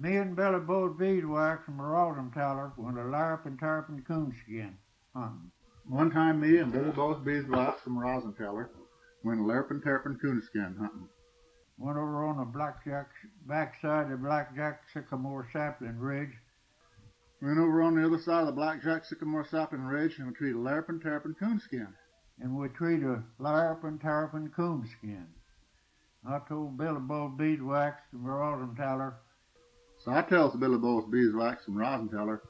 Me and Billy Boze Beeswax from Rosenthaler went a larping tarping coonskin hunting. One time me and Billy Boze Beeswax from Rosenthaler went lerpin' terpin' coonskin hunting. Went over on the backside of the Blackjack Sycamore Sapling Ridge. Went over on the other side of the Blackjack Sycamore Sapling Ridge and we treated a lerpin' terpin' coonskin. And we treated a larping tarping coonskin. I told Billy Boze Beeswax from Rosenthaler So I tells Billy Boze Beeswax from Rosenthaler,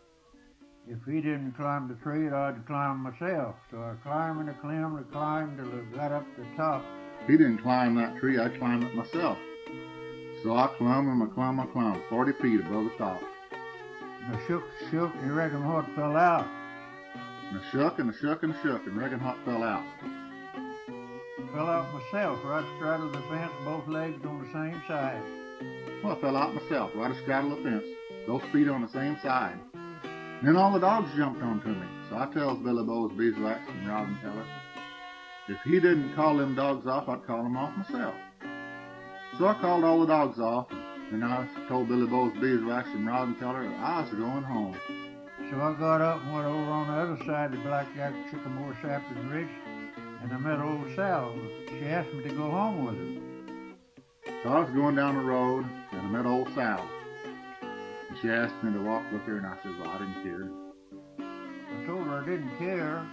if he didn't climb the tree, I'd climb myself. So I climbed and climbed till I got up to the top. if he didn't climb that tree, I'd climb it myself. So I clumb and I clumb 40 feet above the top. And I shook, and you reckon what fell out? And I shook and reckon what fell out. Fell out myself, right straddled the fence, both legs on the same side. Well, I fell out myself, right astraddle the fence, both feet on the same side. Then all the dogs jumped onto me, so I tells Billy Boze Beeswax from Rosenthaler, if he didn't call them dogs off, I'd call them off myself. So I called all the dogs off, and I told Billy Boze Beeswax from Rosenthaler that I was going home. So I got up and went over on the other side of the Blackjack Sycamore Sapling Ridge, and I met old Sal. She asked me to go home with her. So I was going down the road, and I met old Sal. And she asked me to walk with her, and I said, well, I didn't care. I told her I didn't care,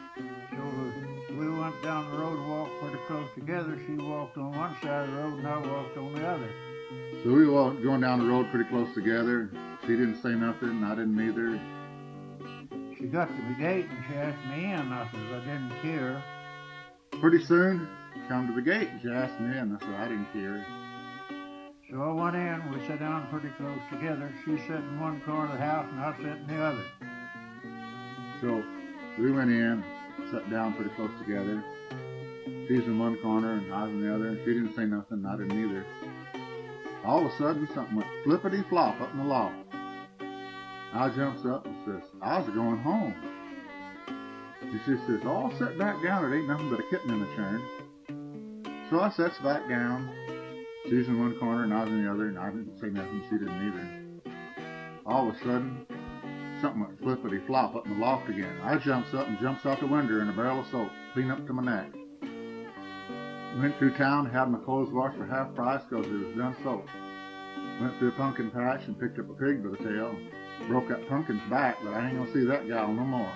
so we went down the road and walked pretty close together. She walked on one side of the road, and I walked on the other. So we were going down the road pretty close together. She didn't say nothing, and I didn't either. She got to the gate, and she asked me in. I said I didn't care. Pretty soon, she come to the gate, and she asked me in. I said I didn't care. So I went in, we sat down pretty close together. She sat in one corner of the house and I sat in the other. So we went in, sat down pretty close together. She's in one corner and I was in the other. She didn't say nothing, and I didn't either. All of a sudden, something went flippity-flop up in the loft. I jumps up and says, I was going home. And she says, oh, sit back down. It ain't nothing but a kitten in the churn. So I sits back down. She's in one corner and I was in the other, and I didn't say nothing. She didn't either. All of a sudden, something went flippity-flop up in the loft again. I jumps up and jumps out the window in a barrel of soap, clean up to my neck. Went through town, had my clothes washed for half price because it was done soap. Went through a pumpkin patch and picked up a pig by the tail. Broke that pumpkin's back, but I ain't gonna see that gal no more.